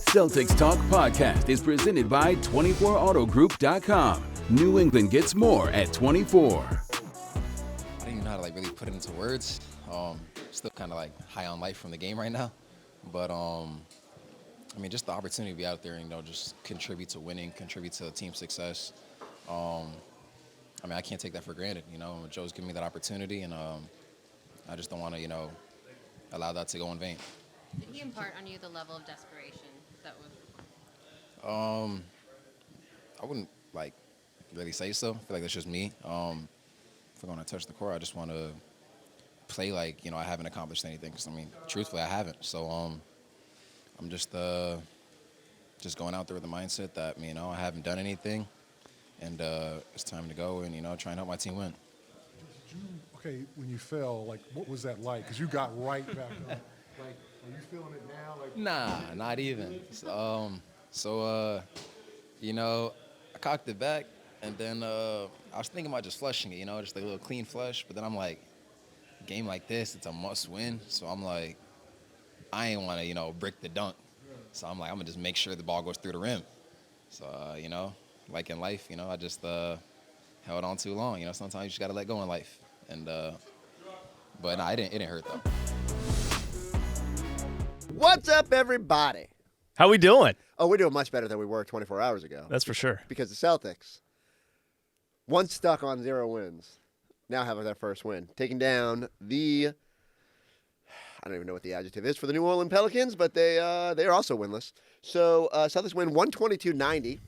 Celtics Talk podcast is presented by 24autogroup.com. New England gets more at 24. I don't even know how to really put it into words. Still kind of high on life from the game right now, but just the opportunity to be out there and just contribute to winning, contribute to team success. I can't take that for granted. Joe's giving me that opportunity, and I just don't want to allow that to go in vain. Did he impart on you the level of desperation that was? I wouldn't really say so. I feel like that's just me. If I'm going to touch the court, I just want to play I haven't accomplished anything. Because truthfully, I haven't. So I'm just going out there with the mindset that I haven't done anything, and it's time to go and try and help my team win. Okay, when you fell, what was that like? Because you got right back up. Are you feeling it now? Nah, not even. I cocked it back, and then I was thinking about just flushing it, just a little clean flush. But then I'm like, a game like this, it's a must-win. So I'm like, I ain't want to, brick the dunk. So I'm like, I'm going to just make sure the ball goes through the rim. So, like in life, I just held on too long. Sometimes you just got to let go in life. And but no, it didn't hurt, though. What's up, everybody? How we doing? Oh, we're doing much better than we were 24 hours ago. That's for sure. Because the Celtics, once stuck on 0 wins, now have their first win. Taking down I don't even know what the adjective is for the New Orleans Pelicans, but they are also winless. So Celtics win 122-90.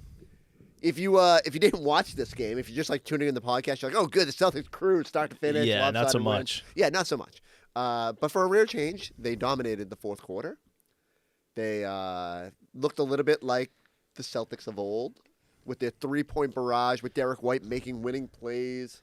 If you didn't watch this game, if you're just tuning in the podcast, you're like, oh, good, the Celtics crew start to finish. Yeah, not so much. Yeah, not so much. But for a rare change, they dominated the fourth quarter. They looked a little bit like the Celtics of old with their three-point barrage, with Derek White making winning plays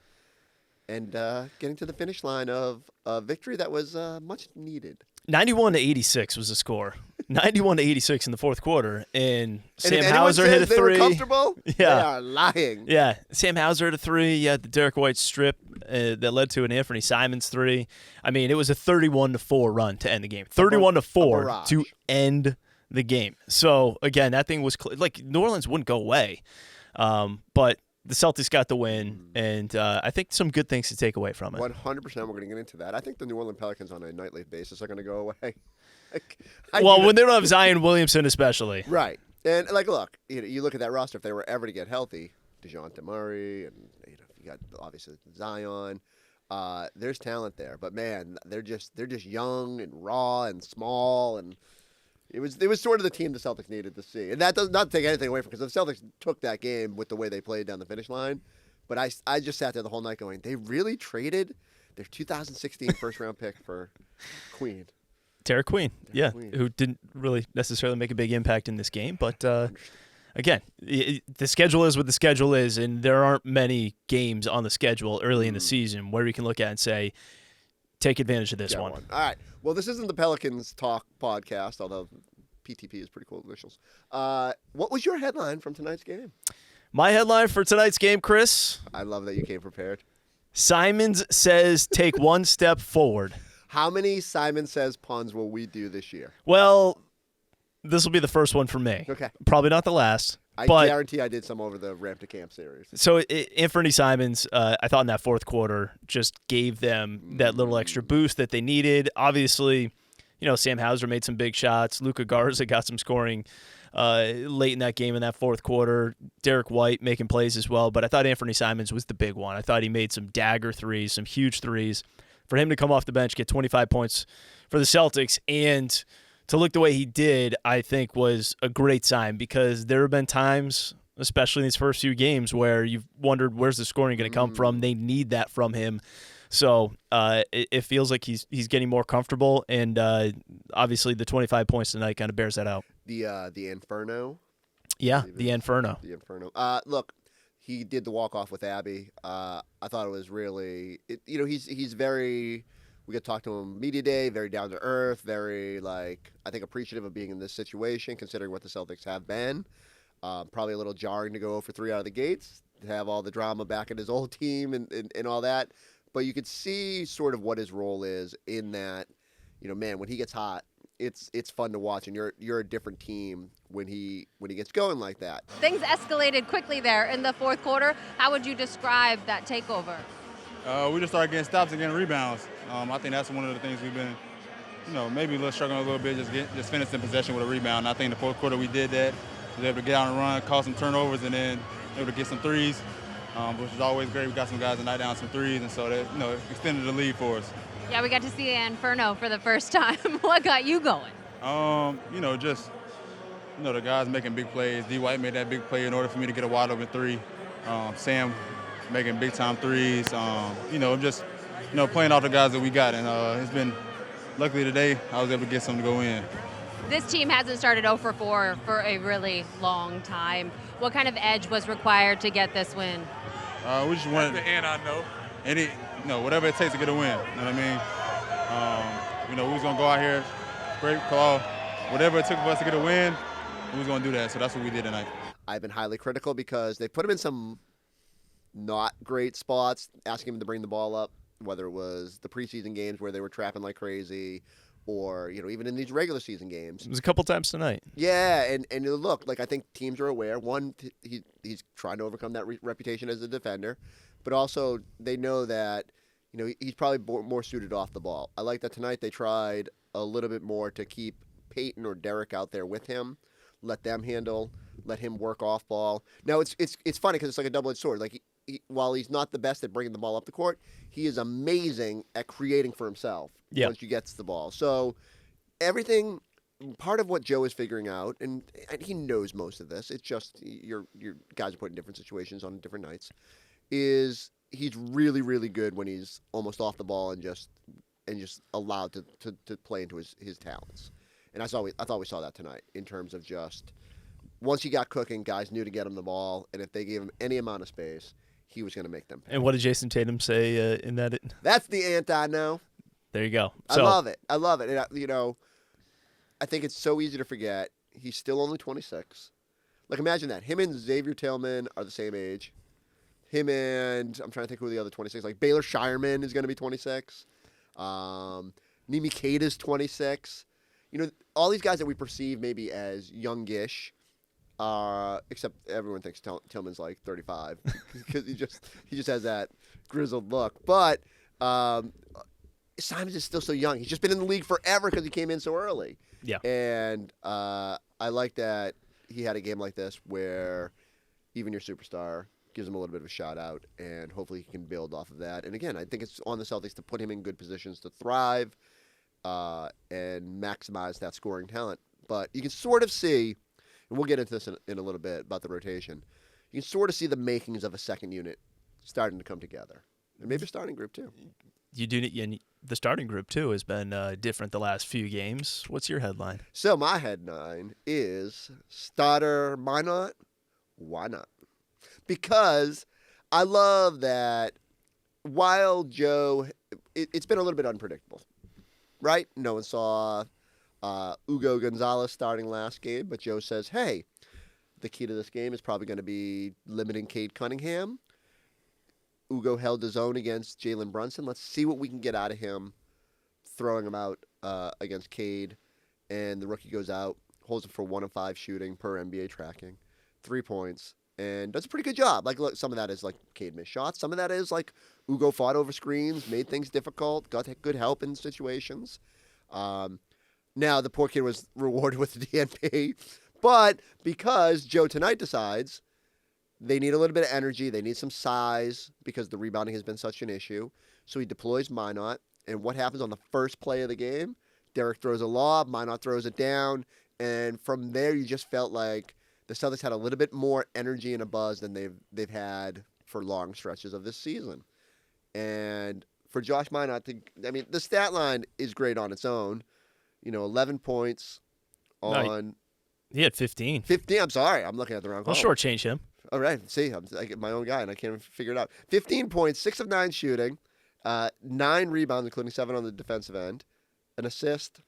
and getting to the finish line of a victory that was much needed. 91-86 was the score. 91-86 in the fourth quarter, and Sam if Hauser hit a three. They were comfortable? Yeah, they are lying. Yeah, Sam Hauser hit a three. You had the Derek White strip that led to an Anfernee Simons three. It was a 31-4 run to end the game. 31-4 to end the game. So again, that thing was New Orleans wouldn't go away, but the Celtics got the win, and I think some good things to take away from it. 100%. We're going to get into that. I think the New Orleans Pelicans on a nightly basis are going to go away. When they don't have Zion Williamson especially. Right. And, look, you look at that roster, if they were ever to get healthy, DeJounte Murray, and you got, obviously, Zion. There's talent there. But, man, they're just young and raw and small, and it was sort of the team the Celtics needed to see. And that does not take anything away from because the Celtics took that game with the way they played down the finish line. But I just sat there the whole night going, they really traded their 2016 first-round pick for Queen. Derek Queen, who didn't really necessarily make a big impact in this game. But, again, the schedule is what the schedule is, and there aren't many games on the schedule early in the season where you can look at and say, take advantage of this one. All right. Well, this isn't the Pelicans Talk podcast, although PTP is pretty cool initials. What was your headline from tonight's game? My headline for tonight's game, Chris. I love that you came prepared. Simons says take one step forward. How many Simon Says puns will we do this year? Well, this will be the first one for me. Okay. Probably not the last. I guarantee I did some over the Ramp to Camp series. So Anfernee Simons, I thought in that fourth quarter, just gave them that little extra boost that they needed. Obviously, Sam Hauser made some big shots. Luka Garza got some scoring late in that game in that fourth quarter. Derek White making plays as well. But I thought Anfernee Simons was the big one. I thought he made some dagger threes, some huge threes. For him to come off the bench, get 25 points for the Celtics, and to look the way he did, I think was a great sign because there have been times, especially in these first few games, where you've wondered where's the scoring going to come from. They need that from him. So it feels like he's getting more comfortable, and obviously the 25 points tonight kind of bears that out. The Inferno? Yeah, the Inferno. The Inferno. Look, he did the walk-off with Abby. I thought it was really he's very – we got to talk to him media day, very down-to-earth, very, I think appreciative of being in this situation considering what the Celtics have been. Probably a little jarring to go for 3 out of the gates, to have all the drama back at his old team and all that. But you could see sort of what his role is in that, man, when he gets hot, it's fun to watch, and you're a different team when he gets going like that. Things escalated quickly there in the fourth quarter. How would you describe that takeover? We just started getting stops and getting rebounds. I think that's one of the things we've been, maybe struggling a little bit, just finishing possession with a rebound. And I think in the fourth quarter we did that. We were able to get out and run, cause some turnovers, and then able to get some threes, which is always great. We got some guys tonight down some threes, and so that extended the lead for us. Yeah, we got to see Anfernee for the first time. What got you going? The guys making big plays. D. White made that big play in order for me to get a wide open three. Sam making big time threes. Playing off the guys that we got, and it's been luckily today I was able to get some to go in. This team hasn't started 0 for 4 for a really long time. What kind of edge was required to get this win? We just wanted the end, I know. Whatever it takes to get a win. You know what I mean? We was gonna go out here, great call. Whatever it took for us to get a win, we was gonna do that. So that's what we did tonight. I've been highly critical because they put him in some not great spots, asking him to bring the ball up, whether it was the preseason games where they were trapping like crazy, or even in these regular season games. It was a couple times tonight. Yeah, and look, like I think teams are aware. One, he's trying to overcome that reputation as a defender, but also they know that he's probably more suited off the ball. I like that tonight they tried a little bit more to keep Peyton or Derek out there with him, let them handle, let him work off ball. Now it's funny because it's like a double-edged sword. Like while he's not the best at bringing the ball up the court, he is amazing at creating for himself once he gets the ball. So everything, part of what Joe is figuring out, and he knows most of this, it's just your guys are put in different situations on different nights, is he's really, really good when he's almost off the ball and just allowed to play into his talents. And I thought we saw that tonight in terms of just once he got cooking, guys knew to get him the ball, and if they gave him any amount of space, he was going to make them pay. And what did Jason Tatum say in that? That's the anti-no. There you go. I love it. And, I think it's so easy to forget. He's still only 26. Like, imagine that. Him and Xavier Tillman are the same age. Him and, I'm trying to think who the other 26, like Baylor Shireman is going to be 26. Nimi Keita's 26. All these guys that we perceive maybe as youngish, except everyone thinks Tillman's like 35 because he just has that grizzled look. But Simons is still so young. He's just been in the league forever because he came in so early. Yeah. And I like that he had a game like this where even your superstar gives him a little bit of a shout out, and hopefully he can build off of that. And again, I think it's on the Celtics to put him in good positions to thrive and maximize that scoring talent. But you can sort of see, and we'll get into this in a little bit about the rotation, you can sort of see the makings of a second unit starting to come together. And maybe a starting group too. You do. The starting group too has been different the last few games. What's your headline? So my headline is starter Minott. Why not? Because I love that while Joe, it's been a little bit unpredictable, right? No one saw Hugo Gonzalez starting last game, but Joe says, hey, the key to this game is probably going to be limiting Cade Cunningham. Hugo held his own against Jalen Brunson. Let's see what we can get out of him, throwing him out against Cade. And the rookie goes out, holds it for 1 of 5 shooting per NBA tracking, 3 points, and does a pretty good job. Like, look, some of that is like Cade missed shots. Some of that is like Hugo fought over screens, made things difficult, got good help in situations. Now the poor kid was rewarded with the DNP, but because Joe tonight decides they need a little bit of energy, they need some size because the rebounding has been such an issue, so he deploys Minott, and what happens on the first play of the game? Derek throws a lob, Minott throws it down, and from there you just felt like the Celtics had a little bit more energy and a buzz than they've had for long stretches of this season. And for Josh Minott, the stat line is great on its own. 11 points on... He had 15. 15, I'm sorry. I'm looking at the wrong I'll column. shortchange him. All right, see, I get my own guy, and I can't even figure it out. 15 points, 6 of 9 shooting, 9 rebounds, including 7 on the defensive end, an assist,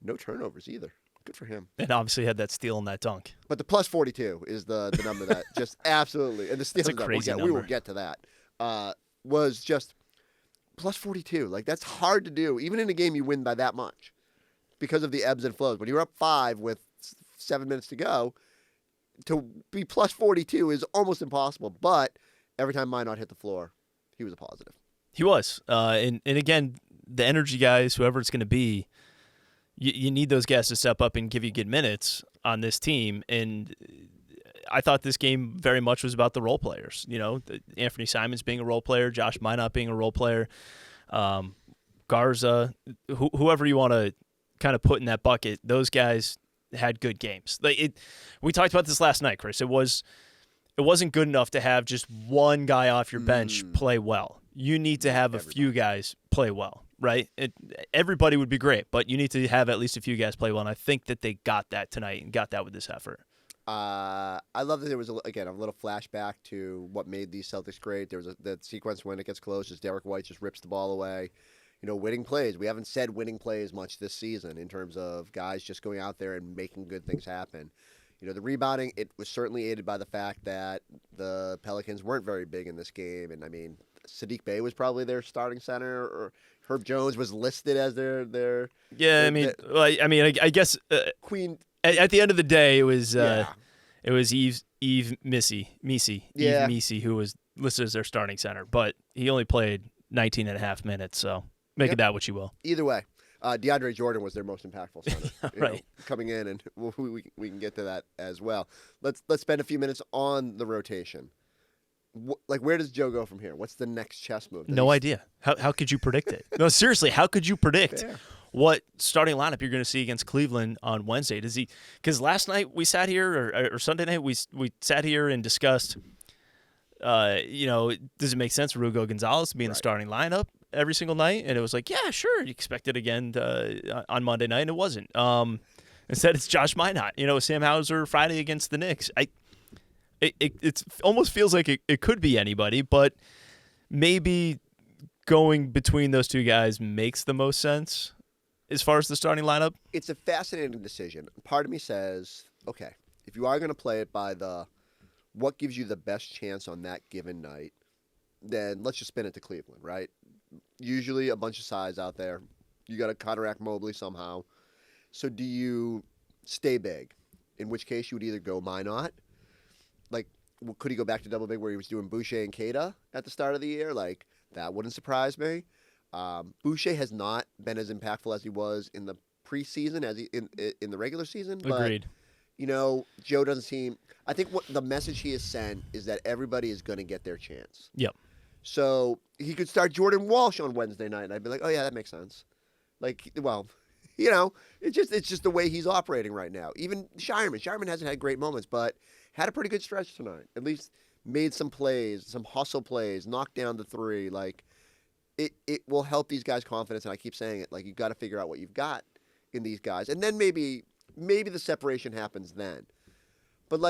no turnovers either. Good for him. And obviously had that steal and that dunk. But the plus 42 is the number that just absolutely, and the steal That's a crazy number. We will get to that, was just plus 42. Like, that's hard to do, even in a game you win by that much. because of the ebbs and flows. When you're up 5 with 7 minutes to go, to be plus 42 is almost impossible. But every time Minott hit the floor, he was a positive. He was. And again, the energy guys, whoever it's going to be, you need those guys to step up and give you good minutes on this team. And I thought this game very much was about the role players. You know, Anfernee Simons being a role player, Josh Minott being a role player, Garza, whoever you want to kind of put in that bucket, those guys had good games. We talked about this last night, Chris. It wasn't good enough to have just one guy off your bench play well. You need to have a few guys play well, right? Everybody would be great, but you need to have at least a few guys play well, and I think that they got that tonight and got that with this effort. I love that there was, a little flashback to what made these Celtics great. There was that sequence when it gets close, as Derek White just rips the ball away. You know, winning plays. We haven't said winning plays much this season in terms of guys just going out there and making good things happen. You know, the rebounding, it was certainly aided by the fact that the Pelicans weren't very big in this game. And, I mean, Saddiq Bey was probably their starting center, or Herb Jones was listed as their Yeah, I guess Queen. At the end of the day, it was Eve Missy who was listed as their starting center, but he only played 19 and a half minutes, so make it that what you will. Either way, DeAndre Jordan was their most impactful center, right? Coming in, and we can get to that as well. Let's spend a few minutes on the rotation. Where does Joe go from here? What's the next chess move? No idea. How could you predict it? No, seriously, how could you predict what starting lineup you're going to see against Cleveland on Wednesday? Does he? Because last night we sat here, or Sunday night we sat here and discussed. Does it make sense for Rugo Gonzalez to be in the starting lineup every single night? And it was like, yeah, sure. You expect it again on Monday night, and it wasn't. Instead, it's Josh Minott. Sam Hauser Friday against the Knicks. It almost feels like it could be anybody, but maybe going between those two guys makes the most sense as far as the starting lineup. It's a fascinating decision. Part of me says, okay, if you are going to play it by what gives you the best chance on that given night, then let's just spin it to Cleveland, right? Usually a bunch of size out there. You got to counteract Mobley somehow. So do you stay big? In which case you would either go Minott. Could he go back to double big where he was doing Boucher and Keita at the start of the year? That wouldn't surprise me. Boucher has not been as impactful as he was in the preseason as he in the regular season. Agreed. But, Joe doesn't seem. I think what the message he has sent is that everybody is going to get their chance. Yep. So he could start Jordan Walsh on Wednesday night, and I'd be like, oh yeah, that makes sense. It's just the way he's operating right now. Even Shireman hasn't had great moments, but had a pretty good stretch tonight. At least made some plays, some hustle plays, knocked down the three. It will help these guys' confidence, and I keep saying it. You've got to figure out what you've got in these guys, and then maybe the separation happens then. But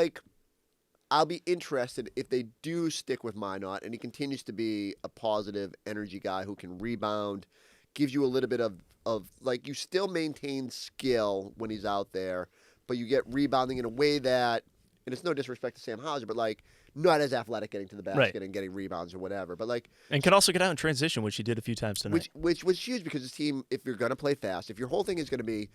I'll be interested if they do stick with Minott, and he continues to be a positive energy guy who can rebound, gives you a little bit of you still maintain skill when he's out there, but you get rebounding in a way that, and it's no disrespect to Sam Hauser, but not as athletic getting to the basket and getting rebounds or whatever. But and can also get out in transition, which he did a few times tonight. Which was huge because this team, if you're going to play fast, if your whole thing is going to be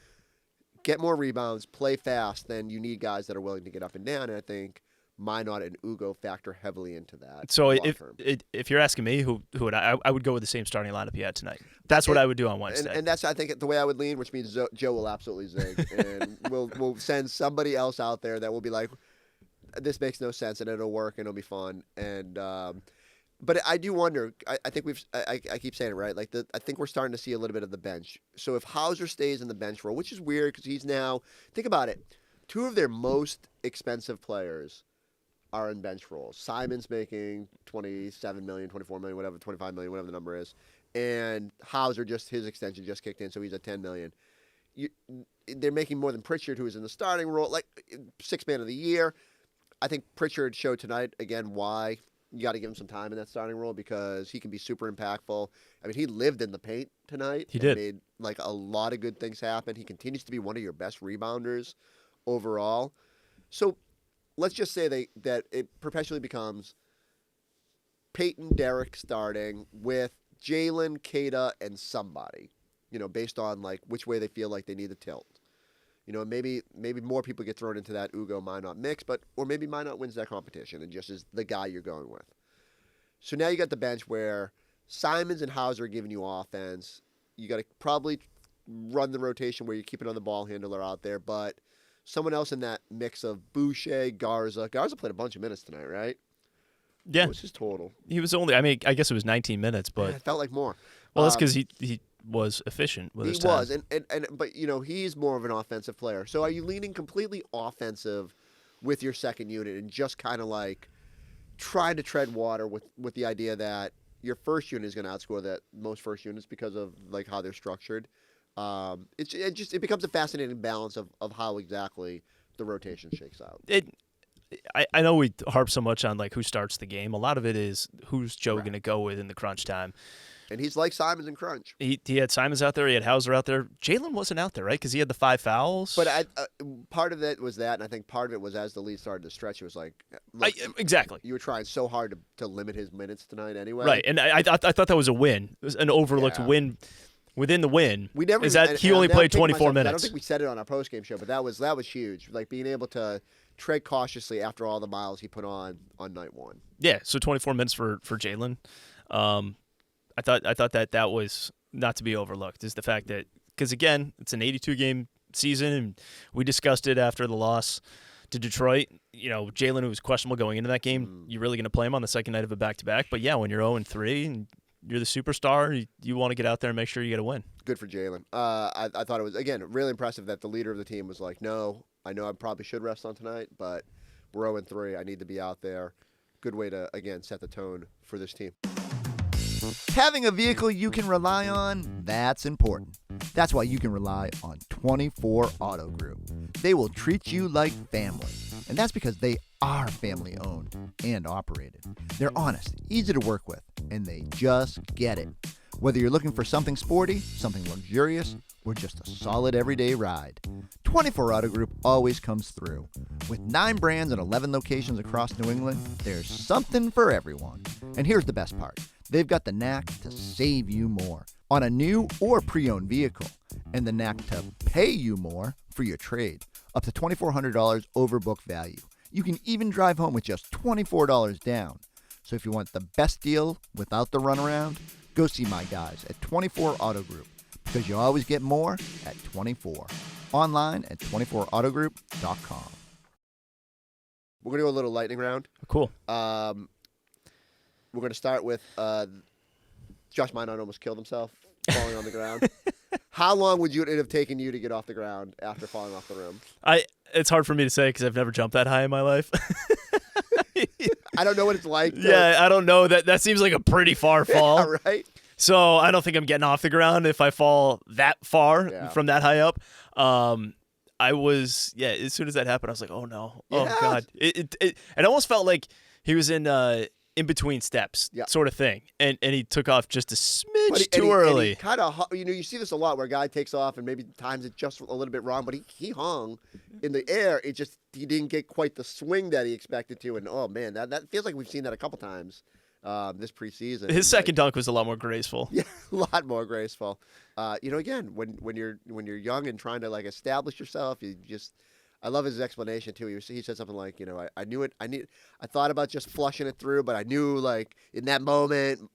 get more rebounds, play fast, then you need guys that are willing to get up and down. And I think Minott and Ugo factor heavily into that. So if you're asking me, who would I would go with the same starting lineup he had tonight. That's what I would do on Wednesday. And that's, I think, the way I would lean, which means Joe will absolutely zig. And we'll send somebody else out there that will be like, this makes no sense, and it'll work, and it'll be fun. And but I do wonder. I think I keep saying it right. I think we're starting to see a little bit of the bench. So if Hauser stays in the bench role, which is weird because he's now, think about it, two of their most expensive players are in bench roles. Simon's making $27 million, $24 million, whatever, $25 million, whatever the number is, and Hauser his extension just kicked in, so he's at $10 million. They're making more than Pritchard, who is in the starting role, sixth man of the year. I think Pritchard showed tonight, again, why you got to give him some time in that starting role because he can be super impactful. I mean, he lived in the paint tonight. He did. Made a lot of good things happen. He continues to be one of your best rebounders overall. So let's just say that it perpetually becomes Peyton, Derek starting with Jalen, Keita, and somebody. based on like which way they feel like they need to tilt. Maybe more people get thrown into that Ugo Minott mix, or maybe Minott wins that competition and just is the guy you're going with. So now you got the bench where Simons and Hauser are giving you offense. You got to probably run the rotation where you're keeping on the ball handler out there, but someone else in that mix of Boucher, Garza. Garza played a bunch of minutes tonight, right? Yeah. What's his total? He was only, I guess it was 19 minutes, but. Yeah, it felt like more. Well, that's because he was efficient with his time. He was, but he's more of an offensive player. So are you leaning completely offensive with your second unit and just kind of like trying to tread water with the idea that your first unit is going to outscore that most first units because of like how they're structured? It becomes a fascinating balance of how exactly the rotation shakes out. I know we harp so much on like who starts the game. A lot of it is who's Joe going to go with in the crunch time. And he's like Simons in crunch. He had Simons out there. He had Hauser out there. Jalen wasn't out there, right? Because he had the 5 fouls. But part of it was that, and I think part of it was as the lead started to stretch, it was like exactly. You were trying so hard to limit his minutes tonight anyway. Right, and I thought that was a win. It was an overlooked win. Within the win, he only played 24 minutes. I don't think we said it on our postgame show, but that was huge. Like being able to tread cautiously after all the miles he put on night one. Yeah, so 24 minutes for Jalen. I thought that was not to be overlooked. Is the fact that because again it's an 82-game season, and we discussed it after the loss to Detroit. Jalen, who was questionable going into that game, you're really going to play him on the second night of a back-to-back. But yeah, when you're 0-3 and you're the superstar, you want to get out there and make sure you get a win. Good for Jalen. I thought it was, again, really impressive that the leader of the team was like, no, I know I probably should rest on tonight, but we're 0-3. I need to be out there. Good way to, again, set the tone for this team. Having a vehicle you can rely on, that's important. That's why you can rely on 24 Auto Group. They will treat you like family. And that's because they are family owned and operated. They're honest, easy to work with, and they just get it. Whether you're looking for something sporty, something luxurious, or just a solid everyday ride, 24 Auto Group always comes through. With 9 brands and 11 locations across New England, there's something for everyone. And here's the best part. They've got the knack to save you more on a new or pre-owned vehicle, and the knack to pay you more for your trade, up to $2,400 over book value. You can even drive home with just $24 down. So if you want the best deal without the runaround, go see my guys at 24 Auto Group, because you always get more at 24. Online at 24autogroup.com. We're going to go a little lightning round. Cool. We're going to start with Josh Minott almost killed himself falling on the ground. How long would it have taken you to get off the ground after falling off the rim? It's hard for me to say because I've never jumped that high in my life. I don't know what it's like. Yeah, I don't know. That seems like a pretty far fall. Yeah, right? So I don't think I'm getting off the ground if I fall that far from that high up. I was, as soon as that happened, I was like, oh no. Oh, God. It almost felt like he was in between steps sort of thing. And he took off just a smidge too early. Kind of, you see this a lot where a guy takes off and maybe times it just a little bit wrong, but he hung in the air. He didn't get quite the swing that he expected to. And, oh, man, that feels like we've seen that a couple times this preseason. His second dunk was a lot more graceful. Yeah, a lot more graceful. Again, when you're young and trying to, like, establish yourself, I love his explanation too. He said something like, I knew it. I thought about just flushing it through, but I knew like in that moment,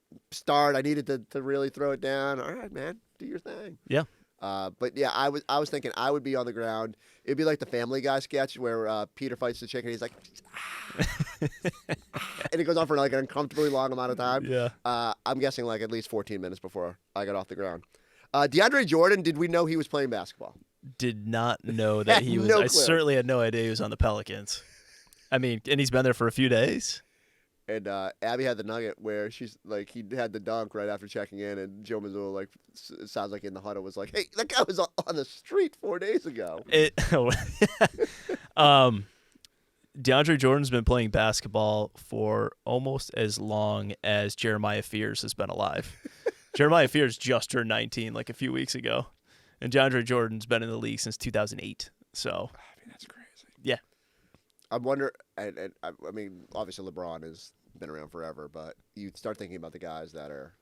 I needed to really throw it down. All right, man, do your thing. Yeah. But yeah, I was thinking I would be on the ground. It'd be like the Family Guy sketch where Peter fights the chicken. He's like, and it goes on for like an uncomfortably long amount of time. Yeah. I'm guessing like at least 14 minutes before I got off the ground. DeAndre Jordan, did we know he was playing basketball? Did not know that he was. I certainly had no idea he was on the Pelicans. I mean, and he's been there for a few days. And Abby had the nugget where she's like, he had the dunk right after checking in, and Joe Mazzulla, like, it sounds like in the huddle was like, hey, that guy was on the street 4 days ago. DeAndre Jordan's been playing basketball for almost as long as Jeremiah Fears has been alive. Jeremiah Fears just turned 19 like a few weeks ago. And DeAndre Jordan's been in the league since 2008. So, I mean, that's crazy. Yeah. I wonder, and I mean, obviously LeBron has been around forever, but you start thinking about the guys that are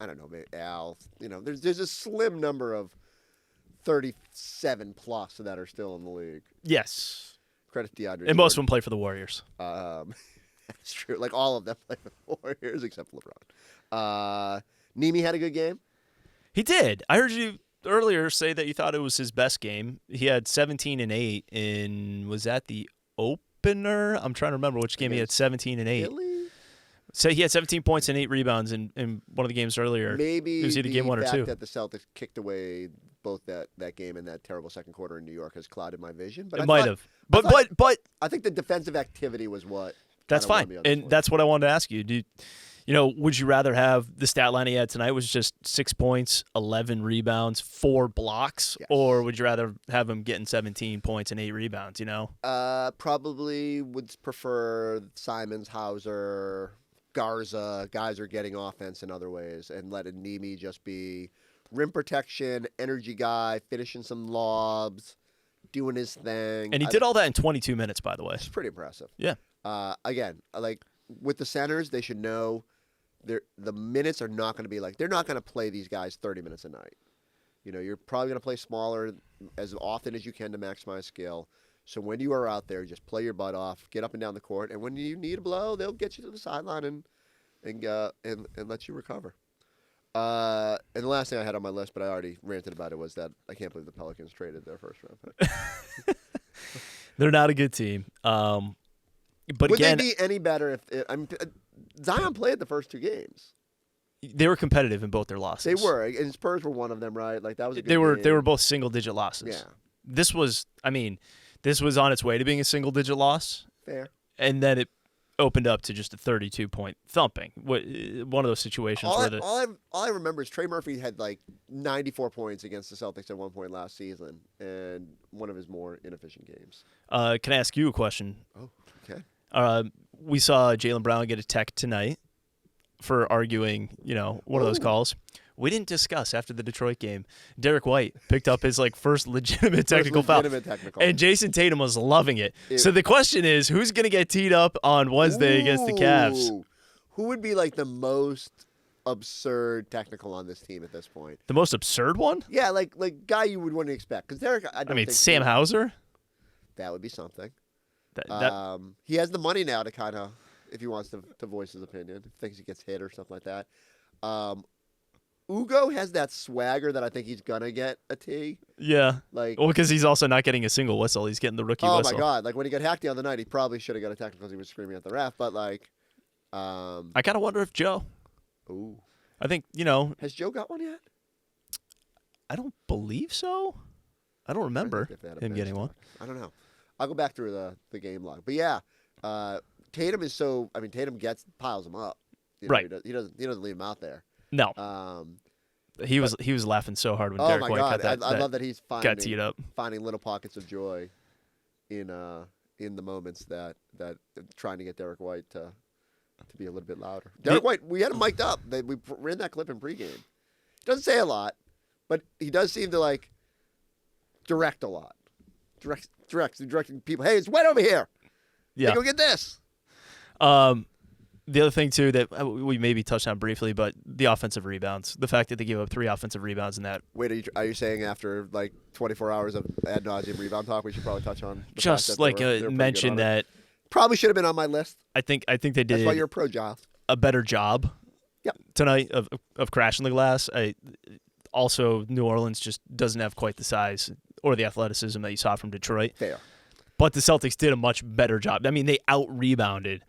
I don't know, maybe Al. There's a slim number of 37 plus that are still in the league. Yes. Credit DeAndre. And most of them play for the Warriors. That's true. Like all of them play for the Warriors except for LeBron. Nemi had a good game. He did. I heard you earlier say that you thought it was his best game. He had 17 and 8 in, was that the opener? I'm trying to remember which game he had 17 and 8. Really? So he had 17 points and 8 rebounds in one of the games earlier. Maybe it was either game 1 or 2. that the Celtics kicked away both that game and that terrible second quarter in New York has clouded my vision. But it might have. But I think the defensive activity was what. That's fine. And that's what I wanted to ask you. Would you rather have the stat line he had tonight was just 6 points, 11 rebounds, 4 blocks, yes, or would you rather have him getting 17 points and 8 rebounds, Probably would prefer Simons, Hauser, Garza. Guys are getting offense in other ways and letting Nemi just be rim protection, energy guy, finishing some lobs, doing his thing. And he did all that in 22 minutes, by the way. It's pretty impressive. Yeah. Again, like with the centers, they should know the minutes are not going to be like, they're not going to play these guys 30 minutes a night. You're probably going to play smaller as often as you can to maximize skill. So when you are out there, just play your butt off, get up and down the court, and when you need a blow, they'll get you to the sideline and let you recover. And the last thing I had on my list, but I already ranted about it, was that I can't believe the Pelicans traded their first round pick. They're not a good team. But would again, they be any better if Zion played the first 2 games? They were competitive in both their losses. They were, and Spurs were one of them, right? Like that was a good game. They were both single-digit losses. Yeah. This was on its way to being a single-digit loss. Fair. And then it opened up to just a 32-point thumping. One of those situations all I remember is Trey Murphy had like 94 points against the Celtics at one point last season, and one of his more inefficient games. Can I ask you a question? Oh, okay. We saw Jaylen Brown get a tech tonight for arguing, one of those calls. We didn't discuss after the Detroit game. Derek White picked up his first legitimate technical foul. And Jason Tatum was loving it. So the question is, who's going to get teed up on Wednesday against the Cavs? Who would be like the most absurd technical on this team at this point? The most absurd one? Yeah, like guy you would want to expect. Because Derek, I think Sam Hauser? That would be something. He has the money now to kind of, if he wants to voice his opinion, if he thinks he gets hit or something like that. Ugo has that swagger that I think he's gonna get a T. Yeah, because he's also not getting a single whistle; he's getting the rookie whistle. Oh my God! Like when he got hacked the other night, he probably should have got a technical because he was screaming at the ref. But I kind of wonder if Joe. Ooh. I think Has Joe got one yet? I don't believe so. I don't remember him getting one. I don't know. I'll go back through the game log. But yeah, Tatum is so. I mean, Tatum piles him up. Right. He doesn't leave him out there. No. He was laughing so hard when Derek White got that. I love that he's got teed up, finding little pockets of joy in the moments that trying to get Derek White to be a little bit louder. Derek White, we had him mic'd up. We ran that clip in pregame. He doesn't say a lot, but he does seem to direct a lot. Directing people. Hey, it's wet over here. Yeah. Hey, go get this. The other thing, too, that we maybe touched on briefly, but the offensive rebounds. The fact that they gave up 3 offensive rebounds in that. Wait, are you saying after 24 hours of ad nauseum rebound talk, we should probably touch on the just fact that they were mention that probably should have been on my list. I think they did. That's why you're a pro, Giles. A better job. Yep. Tonight of crashing the glass. Also, New Orleans just doesn't have quite the size or the athleticism that you saw from Detroit. Fair. But the Celtics did a much better job. I mean, they out-rebounded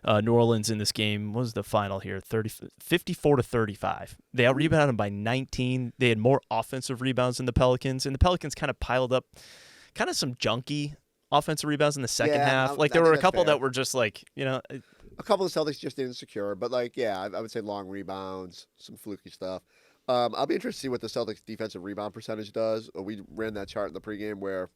New Orleans in this game. What was the final here? 54-35. They out-rebounded them by 19. They had more offensive rebounds than the Pelicans, and the Pelicans kind of piled up kind of some junky offensive rebounds in the second half. There were a couple that were just a couple of Celtics just insecure, but I would say long rebounds, some fluky stuff. I'll be interested to see what the Celtics defensive rebound percentage does. We ran that chart in the pregame where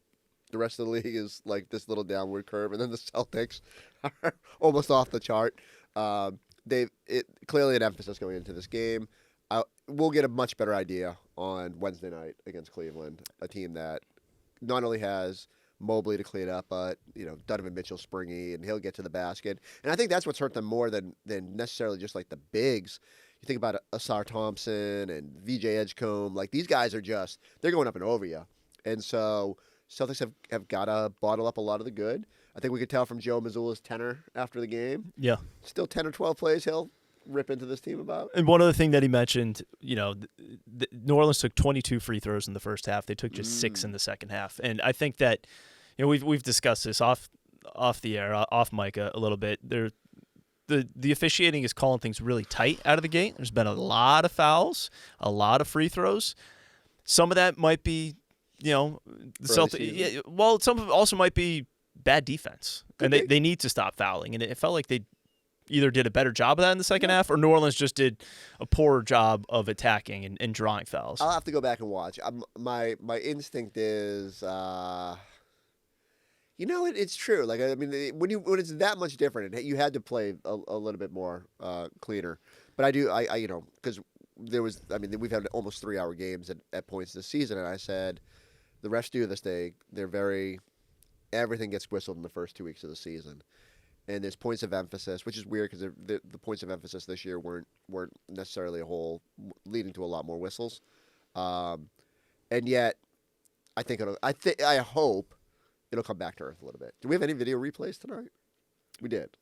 the rest of the league is this little downward curve, and then the Celtics are almost off the chart. Clearly an emphasis going into this game. We'll get a much better idea on Wednesday night against Cleveland, a team that not only has Mobley to clean up, but Donovan Mitchell springy, and he'll get to the basket. And I think that's what's hurt them more than necessarily just the bigs. You think about Asar Thompson and VJ Edgecombe. Like, these guys are they're going up and over you. And so Celtics have got to bottle up a lot of the good. I think we could tell from Joe Mazzulla's tenor after the game. Yeah. Still 10 or 12 plays he'll rip into this team about. And one other thing that he mentioned, New Orleans took 22 free throws in the first half. They took just 6 in the second half. And I think that, we've discussed this off the air, off mic a little bit. The officiating is calling things really tight out of the gate. There's been a lot of fouls, a lot of free throws. Some of that might be, the Celtics. Yeah, well, some of it also might be bad defense, and they need to stop fouling. And it felt like they either did a better job of that in the second half, or New Orleans just did a poorer job of attacking and drawing fouls. I'll have to go back and watch. My instinct is. It's true. Like, I mean, when it's that much different, you had to play a little bit more cleaner. But I because we've had almost 3-hour games at points this season, and I said, the refs do this. Everything gets whistled in the first 2 weeks of the season, and there's points of emphasis, which is weird because the points of emphasis this year weren't necessarily a whole, leading to a lot more whistles, and yet I hope. It'll come back to earth a little bit. Do we have any video replays tonight? We did.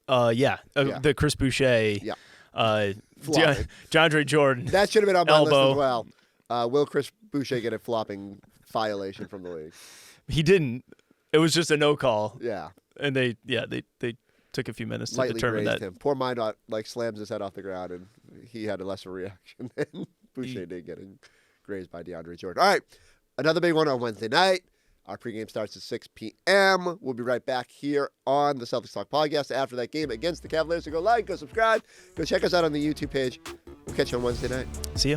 Yeah. The Chris Boucher. Yeah. DeAndre Jordan. That should have been on my list elbow. as well. Will Chris Boucher get a flopping violation from the league? He didn't. It was just a no call. Yeah. And they took a few minutes to Lightly determine grazed that. him. Poor Minott slams his head off the ground, and he had a lesser reaction than Boucher did getting grazed by DeAndre Jordan. All right. Another big one on Wednesday night. Our pregame starts at 6 p.m. We'll be right back here on the Celtics Talk podcast after that game against the Cavaliers. So go like, go subscribe, go check us out on the YouTube page. We'll catch you on Wednesday night. See ya.